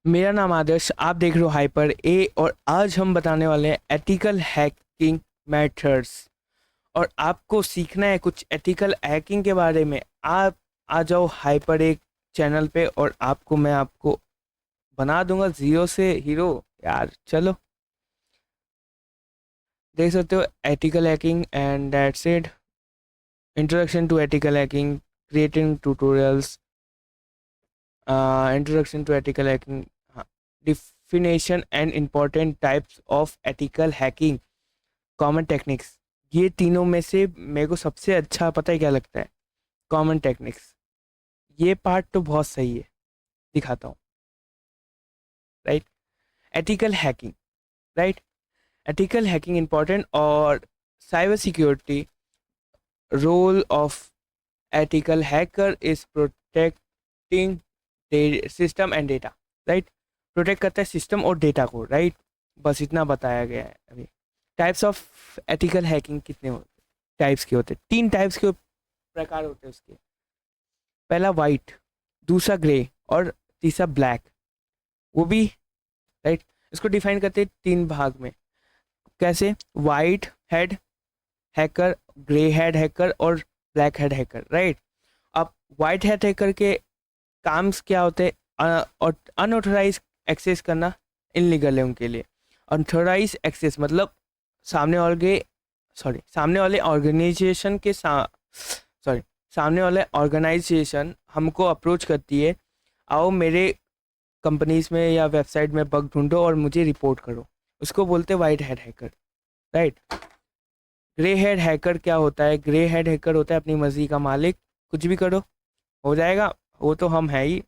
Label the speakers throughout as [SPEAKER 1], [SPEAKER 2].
[SPEAKER 1] मेरा नाम आदर्श, आप देख रहे हो हाइपर ए और आज हम बताने वाले हैं एथिकल हैकिंग मेथड्स। और आपको सीखना है कुछ एथिकल हैकिंग के बारे में। आप आ जाओ हाइपर ए चैनल पे और मैं आपको बना दूंगा जीरो से हीरो। यार चलो, देख सकते हो ethical hacking and that's it. Introduction to ethical hacking, creating tutorials, introduction to ethical hacking, definition and important types of ethical hacking, common techniques. ये तीनों में से मेरे को सबसे अच्छा पता है क्या लगता है? Common techniques. ये पार्ट तो बहुत सही है, दिखाता हूँ। Right, ethical hacking. Right, ethical hacking important और cyber security. Role of ethical hacker is protecting system and data. Right, protect करता है सिस्टम और डेटा को। राइट, बस इतना बताया गया है अभी। टाइप्स ऑफ एथिकल हैकिंग कितने होते? टाइप्स के होते, तीन टाइप्स के प्रकार होते हैं उसके। पहला वाइट, दूसरा ग्रे और तीसरा ब्लैक। वो भी राइट। इसको डिफाइन करते हैं तीन भाग में। कैसे? White head hacker, grey head hacker और ब्लैक हेड हैकर। राइट, अब वाइट हेड हैकर के काम क्या होते हैं? और अनऑथराइज एक्सेस करना इनलीगल है उनके लिए। अनऑथराइज एक्सेस मतलब सामने वाले सामने वाले ऑर्गेनाइजेशन के सामने वाले ऑर्गेनाइजेशन हमको अप्रोच करती है, आओ मेरे कंपनीज में या वेबसाइट में बग ढूंढो और मुझे रिपोर्ट करो। उसको बोलते हैं white head hacker. Right, grey head hacker क्या होता है? ग्रे हेड हैकर होता है अपनी मर्जी का मालिक, कुछ भी करो हो जाएगा, वो तो हम है ही।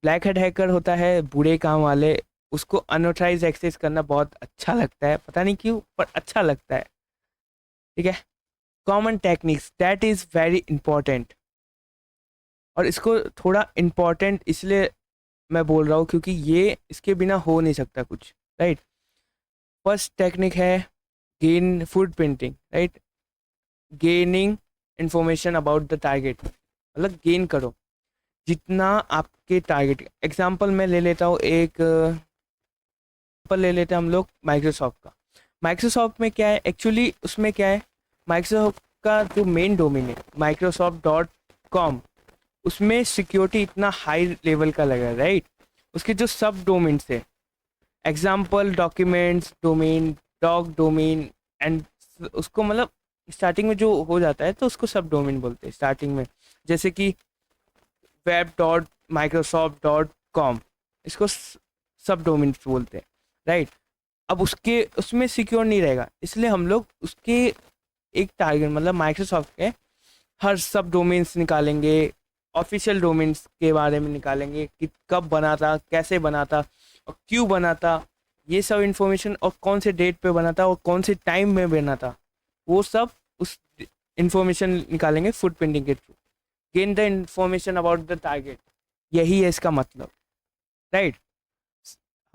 [SPEAKER 1] ब्लैक हेड हैकर होता है बुरे काम वाले, उसको अनऑथराइज एक्सेस करना बहुत अच्छा लगता है, पता नहीं क्यों पर अच्छा लगता है। ठीक है, common techniques that is very important. और इसको थोड़ा इम्पोर्टेंट इसलिए मैं बोल रहा हूँ क्योंकि ये इसके बिना हो नहीं सकता कुछ। राइट, फर्स्ट टेक्निक है gain foot printing. Right, gaining information about the target, मतलब गेन करो जितना आपके टारगेट। एग्जाम्पल मैं ले लेता हूँ, एक एग्जाम्पल ले लेते हैं हम लोग माइक्रोसॉफ्ट का। माइक्रोसॉफ्ट में क्या है एक्चुअली, उसमें क्या है, माइक्रोसॉफ्ट का जो मेन डोमेन है microsoft.com, उसमें सिक्योरिटी इतना हाई लेवल का लगा है। राइट, उसके जो सब डोमेन्स है, example documents domain, dog domain and, उसको मतलब स्टार्टिंग में जो हो जाता है तो उसको सब डोमेन बोलते हैं स्टार्टिंग में। जैसे कि web.microsoft.com, इसको सब डोमेन बोलते हैं। राइट, अब उसके उसमें सिक्योर नहीं रहेगा, इसलिए हम लोग उसके एक टारगेट मतलब माइक्रोसॉफ्ट के हर सब डोमेन्स निकालेंगे, ऑफिशियल डोमेन्स के बारे में निकालेंगे कि कब बना था, कैसे बना था और क्यों बना था, ये सब इंफॉर्मेशन, और कौन से डेट पे बना था और कौन से टाइम में बना था, वो सब उस इंफॉर्मेशन निकालेंगे फुट प्रिंटिंग के through. Gain the information about the target, यही है इसका मतलब। राइट,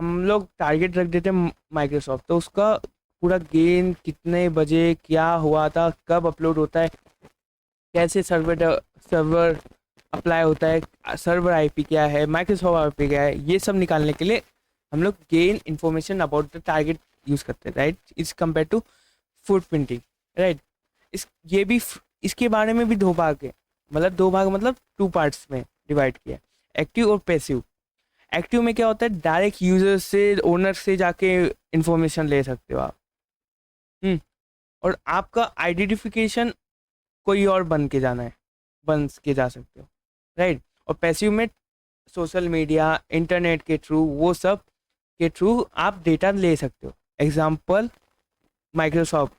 [SPEAKER 1] हम लोग टारगेट रख देते हैं माइक्रोसॉफ्ट, तो उसका पूरा गेन कितने बजे क्या हुआ था, कब अपलोड होता है, कैसे सर्वर अप्लाई होता है, सर्वर आईपी क्या है, माइक्रोसॉफ्ट आईपी क्या है, ये सब निकालने के लिए हम लोग gain information about the target use करते हैं। Right, is compare to footprinting. Right, इसके बारे में भी दो भाग है, मतलब दो भाग मतलब टू पार्ट्स में डिवाइड किया है, एक्टिव और पैसिव। एक्टिव में क्या होता है, डायरेक्ट यूजर से, ओनर से जाके इंफॉर्मेशन ले सकते हो आप। और आपका आइडेंटिफिकेशन कोई और बन के जा सकते हो। राइट, और पैसिव में सोशल मीडिया, इंटरनेट के थ्रू, वो सब के थ्रू आप डेटा ले सकते हो। एग्जाम्पल माइक्रोसॉफ्ट,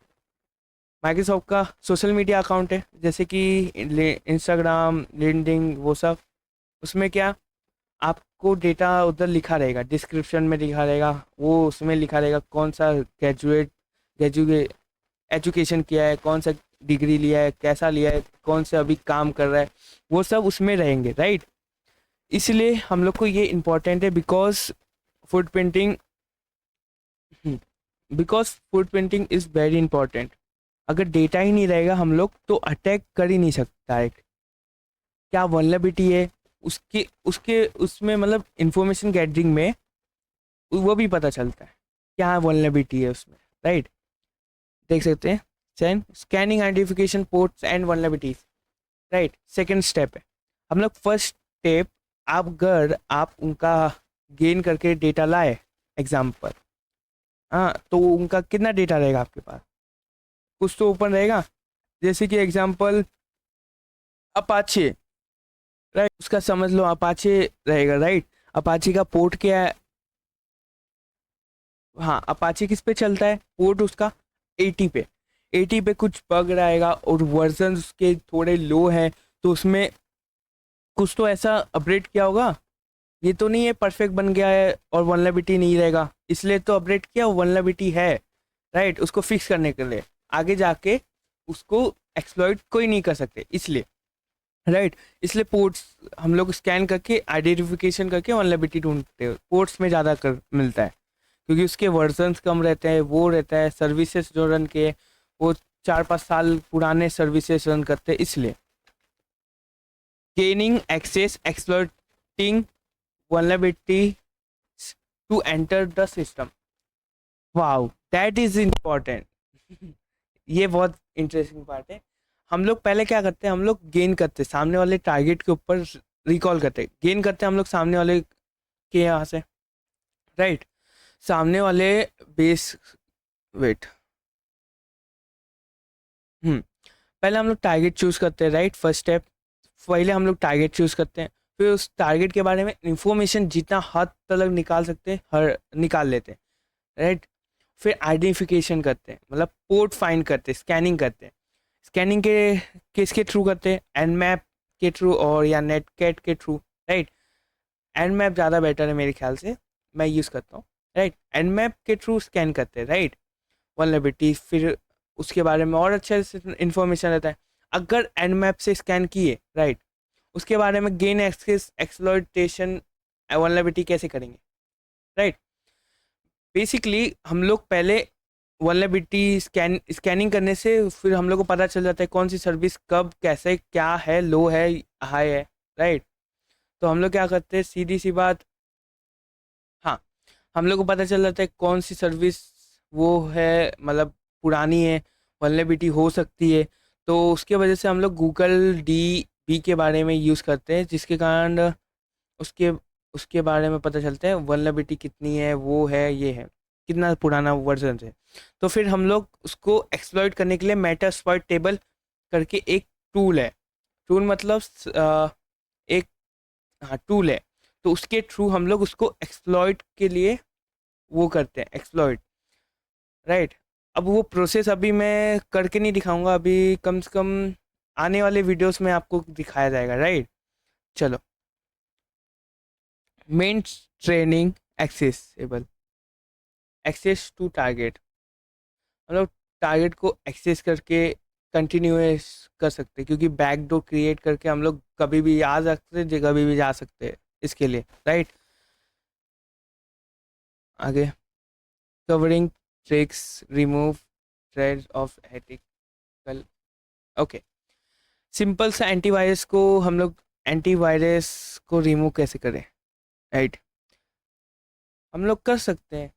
[SPEAKER 1] माइक्रोसॉफ्ट का सोशल मीडिया अकाउंट है जैसे कि इंस्टाग्राम, लिंक्डइन, वो सब। उसमें क्या, आपको डेटा उधर लिखा रहेगा, डिस्क्रिप्शन में लिखा रहेगा, वो उसमें लिखा रहेगा कौन सा ग्रेजुएट एजुकेशन किया है, कौन सा डिग्री लिया है, कैसा लिया है, कौन से अभी काम कर रहा है, वो सब उसमें रहेंगे। राइट, इसलिए हम लोग को ये इम्पोर्टेंट है foot printing because foot printing is very important. अगर डेटा ही नहीं रहेगा हम लोग तो अटैक कर ही नहीं सकता है। क्या वल्नरेबिलिटी है, उसके उसके उसमें मतलब इंफॉर्मेशन गैदरिंग में वो भी पता चलता है क्या वल्नरेबिलिटी है उसमें, राइट। देख सकते हैं scanning identification ports and vulnerabilities, right. Second step है हम लोग। फर्स्ट स्टेप, आप अगर आप उनका गेन करके डेटा लाए एग्जाम्पल, हाँ, तो उनका कितना डेटा रहेगा आपके पास, कुछ तो ओपन रहेगा। जैसे कि एग्जाम्पल अपाचे, राइट, उसका समझ लो अपाचे रहेगा, राइट। अपाचे का पोर्ट क्या है, हाँ, अपाचे किस पे चलता है, पोर्ट उसका 80 पे, 80 पे कुछ बग रहेगा और वर्जन उसके थोड़े लो हैं, तो उसमें कुछ तो ऐसा अपडेट किया होगा। ये तो नहीं है परफेक्ट बन गया है और वल्नरेबिलिटी नहीं रहेगा, इसलिए तो अपडेट किया, वल्नरेबिलिटी है, राइट। उसको फिक्स करने के लिए आगे जाके उसको एक्सप्लॉइट कोई नहीं कर सकते, इसलिए, राइट। इसलिए पोर्ट्स हम लोग स्कैन करके आइडेंटिफिकेशन करके वल्नरेबिलिटी ढूंढते हैं, पोर्ट्स में ज़्यादा कर मिलता है क्योंकि उसके वर्जन्स कम रहते हैं, वो रहता है सर्विसेज जो रन के, वो 4-5 साल पुराने सर्विसेज रन करते हैं, इसलिए। Gaining access exploiting vulnerabilities to enter the system. Wow, that is important. ये बहुत इंटरेस्टिंग पार्ट है। हम लोग पहले क्या करते हैं, हम लोग गेन करते हैं सामने वाले टारगेट के ऊपर, रिकॉल करते हैं, गेन करते हैं हम लोग सामने वाले के यहाँ से, राइट। सामने वाले बेस, वेट, हम्म, पहले हम लोग टारगेट चूज करते हैं, राइट। फर्स्ट स्टेप, पहले हम लोग टारगेट चूज करते हैं, फिर उस टारगेट के बारे में इंफॉर्मेशन जितना हद तक निकाल सकते हैं हर निकाल लेते हैं, राइट। फिर आइडेंटिफिकेशन करते हैं, मतलब पोर्ट फाइंड करते हैं, स्कैनिंग करते हैं। स्कैनिंग के किसके थ्रू करते हैं, एनमैप के थ्रू और या नेटकैट के थ्रू, राइट। एनमैप ज़्यादा बेटर है मेरे ख्याल से, मैं यूज़ करता हूँ, राइट। एनमैप के थ्रू स्कैन करते हैं, राइट, वल्नरेबिलिटी। फिर उसके बारे में और अच्छे से इन्फॉर्मेशन रहता है। अगर एनमैप से स्कैन किए, राइट, उसके बारे में गेन एक्सेस एक्सप्लॉइटेशन वल्नरेबिलिटी कैसे करेंगे, राइट। बेसिकली हम लोग पहले वल्नरेबिलिटी स्कैनिंग करने से फिर हम लोग को पता चल जाता है कौन सी सर्विस कब कैसे क्या है, लो है, हाई है, राइट। तो हम लोग क्या करते हैं, सीधी सी बात, हाँ, हम लोग को पता चल जाता है कौन सी सर्विस वो है, मतलब पुरानी है, वल्नरेबिलिटी हो सकती है। तो उसके वजह से हम लोग गूगल डी बी के बारे में यूज़ करते हैं, जिसके कारण उसके उसके बारे में पता चलता है वल्नरेबिलिटी कितनी है, वो है, ये है, कितना पुराना वर्जन है। तो फिर हम लोग उसको एक्सप्लॉइट करने के लिए मेटास्प्लॉइट टेबल करके एक टूल है, टूल मतलब एक, हाँ, टूल है। तो उसके थ्रू हम लोग उसको एक्सप्लॉइट के लिए वो करते हैं, एक्सप्लॉइट, राइट। अब वो प्रोसेस अभी मैं करके नहीं दिखाऊंगा, अभी कम से कम आने वाले वीडियोस में आपको दिखाया जाएगा, राइट। चलो, maintaining accessible, access to target, मतलब टारगेट को एक्सेस करके कंटिन्यूस कर सकते हैं, क्योंकि बैकडोर क्रिएट करके हम लोग कभी भी आ सकते हैं, कभी भी जा सकते हैं, इसके लिए, राइट। आगे, covering tricks remove thread of ethical, okay. Simple सा एंटीवायरस को हम लोग, एंटीवायरस को रिमूव कैसे करें, राइट, हम लोग कर सकते हैं।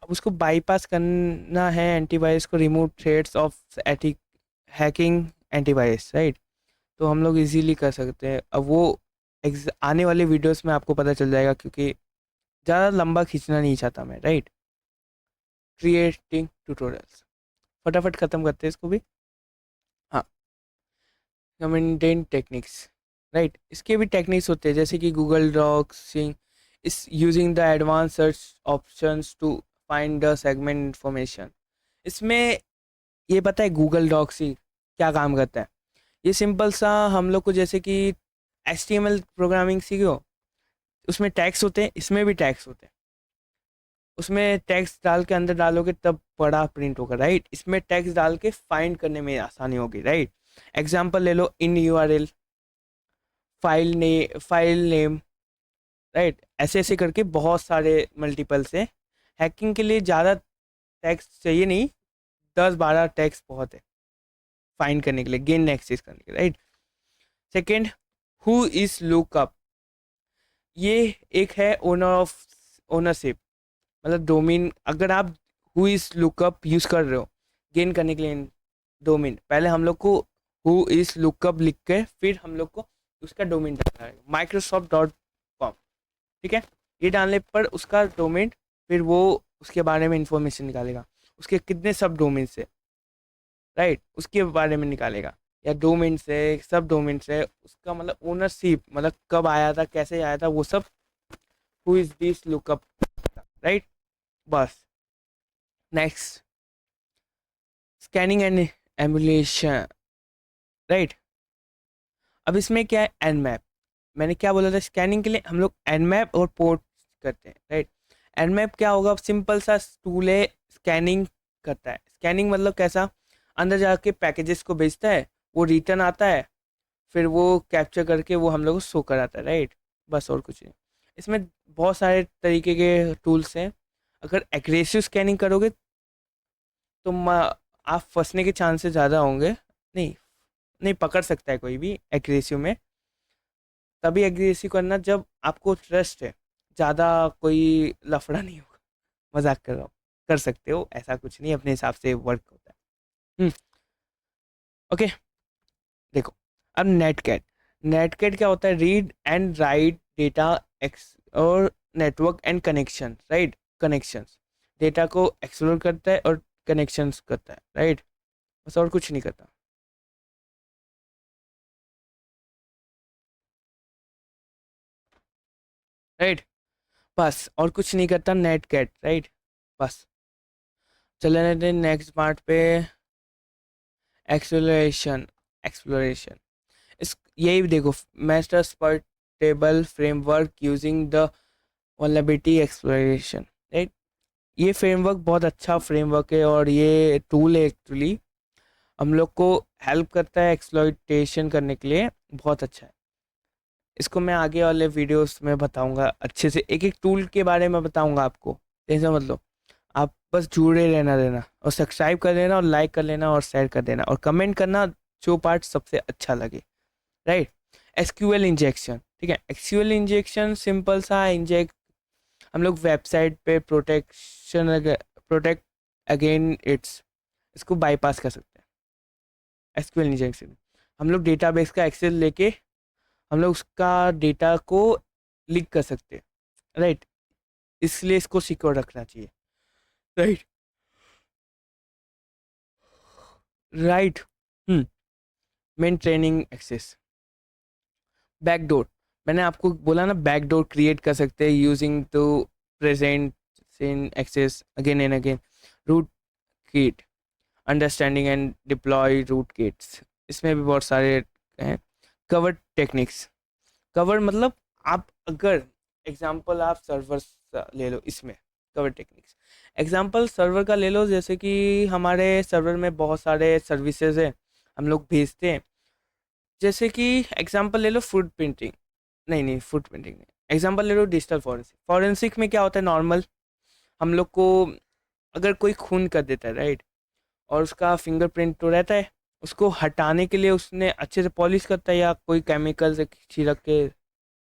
[SPEAKER 1] अब उसको बाईपास करना है, एंटीवायरस को remove threads of ethic hacking antivirus, right. तो हम लोग इजीली कर सकते हैं। अब वो आने वाले वीडियोस में आपको पता चल जाएगा, क्योंकि ज़्यादा लंबा खींचना नहीं चाहता मैं, राइट। क्रिएटिंग ट्यूटोरियल्स, फटाफट ख़त्म करते हैं इसको भी, हाँ। कमेंटेंट टेक्निक्स, राइट, इसके भी टेक्निक्स होते हैं, जैसे कि Google docs is using the advance search options to find the segment information. इसमें ये पता है गूगल डॉक्स ही क्या काम करता है, ये सिंपल सा हम लोग को, जैसे कि HTML प्रोग्रामिंग सीखो, उसमें टैग्स होते हैं, इसमें भी टैग्स होते हैं। उसमें टैग्स डाल के अंदर डालोगे तब बड़ा प्रिंट होगा, राइट। इसमें टैग्स डाल के फाइंड करने में आसानी होगी, राइट। एग्जाम्पल ले लो, इन URL, फाइल नेम, राइट। ऐसे ऐसे करके बहुत सारे मल्टीपल्स हैं। हैकिंग के लिए ज़्यादा टैग्स चाहिए नहीं, 10-12 टैग्स बहुत है फाइंड करने के लिए, गेन एक्सेस करने के लिए, right. Second, who is lookup, ये एक है ओनर ऑफ ओनरशिप, मतलब डोमेन। अगर आप हु इज लुकअप यूज कर रहे हो गेन करने के लिए डोमेन, पहले हम लोग को हु इज लुकअप लिख के फिर हम लोग को उसका डोमेन डालना है microsoft.com। ठीक है, ये डालने पर उसका डोमेन फिर वो उसके बारे में इंफॉर्मेशन निकालेगा, उसके कितने सब डोमेन है, राइट, उसके बारे में निकालेगा, या डोमेन से सब डोमेन से उसका मतलब ओनरशिप, मतलब कब आया था, कैसे आया था, वो सब who is this lookup, right. बस, next, scanning and emulation, right. अब इसमें क्या है, एनमैप। मैंने क्या बोला था, स्कैनिंग के लिए हम लोग एनमैप और पोर्ट करते हैं, राइट। एनमैप क्या होगा, सिंपल सा टूल है, स्कैनिंग करता है। स्कैनिंग मतलब कैसा, अंदर जाके पैकेजेस को भेजता है, वो रिटर्न आता है, फिर वो कैप्चर करके वो हम लोग को शो कराता है, राइट। बस, और कुछ नहीं। इसमें बहुत सारे तरीके के टूल्स हैं। अगर एग्रेसिव स्कैनिंग करोगे तो आप फंसने के चांसेस ज़्यादा होंगे। नहीं, नहीं पकड़ सकता है कोई भी एग्रेसिव में। तभी एग्रेसिव करना जब आपको ट्रस्ट है, ज़्यादा कोई लफड़ा नहीं होगा। मजाक कर रहा हूँ, कर सकते हो, ऐसा कुछ नहीं, अपने हिसाब से वर्क होता है। ओके, देखो। अब नेटकैट, नेटकैट क्या होता है, रीड एंड राइट डेटा एक्स और network and connection, right, connections. Data को एक्सप्लोर करता है और कनेक्शंस करता है, राइट। बस, और कुछ नहीं करता, राइट। बस, और कुछ नहीं करता नेटकैट, राइट। बस, चले जाते हैं नेक्स्ट पार्ट पे, एक्सप्लोरेशन। एक्सप्लोरेशन, इस यही देखो, masters portable framework using the vulnerability exploration, right. ये फ्रेमवर्क बहुत अच्छा फ्रेमवर्क है और ये टूल है एक्चुअली, हम लोग को हेल्प करता है एक्सप्लॉइटेशन करने के लिए, बहुत अच्छा है। इसको मैं आगे वाले वीडियोस में बताऊंगा, अच्छे से एक एक टूल के बारे में बताऊंगा आपको, टेंशन मत लो। आप बस जुड़े रहना देना, और सब्सक्राइब कर देना, और लाइक कर लेना, और शेयर कर देना, और कमेंट करना जो पार्ट सबसे अच्छा लगे, राइट। एसक्यूएल इंजेक्शन, ठीक है। एसक्यूएल इंजेक्शन सिंपल सा इंजेक्ट, हम लोग वेबसाइट पे प्रोटेक्ट अगेन इट्स, इसको बाईपास कर सकते हैं। एसक्यूएल इंजेक्शन, हम लोग डेटाबेस का एक्सेस लेके हम लोग उसका डेटा को लीक कर सकते हैं, राइट। इसलिए इसको सिक्योर रखना चाहिए, right, right. Maintaining access, backdoor, मैंने आपको बोला ना, बैकडोर क्रिएट कर सकते हैं using to present in access again and again. Root kit, understanding and deploy root kits, इसमें भी बहुत सारे हैं। कवर टेक्निक्स, कवर मतलब आप अगर एग्जांपल आप सर्वर ले लो, इसमें कवर टेक्निक्स एग्जांपल सर्वर का ले लो, जैसे कि हमारे सर्वर में बहुत सारे सर्विसेज हैं, हम लोग भेजते हैं। जैसे कि एग्जांपल ले लो फूड प्रिंटिंग, नहीं नहीं, फूड प्रिंटिंग नहीं, एग्जांपल ले लो डिजिटल फॉरेंसिक। फॉरेंसिक में क्या होता है, नॉर्मल हम लोग को अगर कोई खून कर देता है, राइट, और उसका फिंगरप्रिंट तो रहता है, उसको हटाने के लिए उसने अच्छे से पॉलिश करता है, या कोई केमिकल से छिड़क के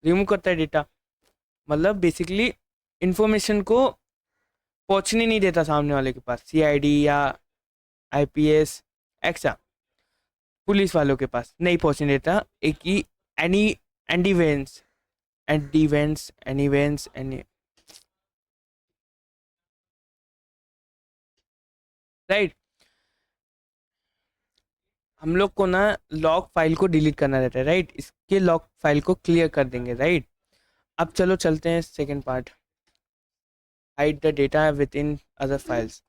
[SPEAKER 1] रिमूव करता है डेटा। मतलब बेसिकली इंफॉर्मेशन को पहुंचने नहीं देता सामने वाले के पास, सीआईडी या आईपीएस एक्सा पुलिस वालों के पास नहीं पहुंचने देता। एक ही एनी एंडीवेंस एंडीवेंस एनीवेंस एनी, राइट। हम लोग को ना लॉग फाइल को डिलीट करना रहता है, राइट, इसके लॉग फाइल को क्लियर कर देंगे, राइट। अब चलो चलते हैं second part, hide the data with in other files.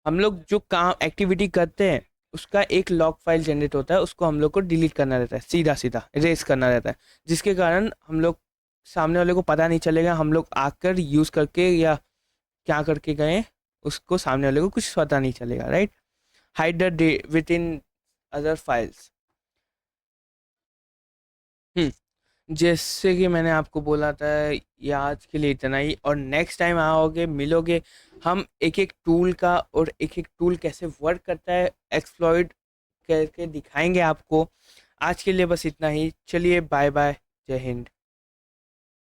[SPEAKER 1] हम लोग जो काम एक्टिविटी करते हैं उसका एक लॉग फाइल जनरेट होता है, उसको हम लोग को डिलीट करना रहता है, सीधा सीधा इरेज करना रहता है, जिसके कारण हम लोग सामने वाले को पता नहीं चलेगा हम लोग आकर यूज करके या क्या करके गए, उसको सामने वाले को कुछ पता नहीं चलेगा, right. Hide the day with in other files. जैसे कि मैंने आपको बोला था, ये आज के लिए इतना ही, और नेक्स्ट टाइम आओगे मिलोगे, हम एक एक टूल का और एक एक टूल कैसे वर्क करता है एक्सप्लॉइट करके दिखाएंगे आपको। आज के लिए बस इतना ही, चलिए बाय बाय, जय हिंद।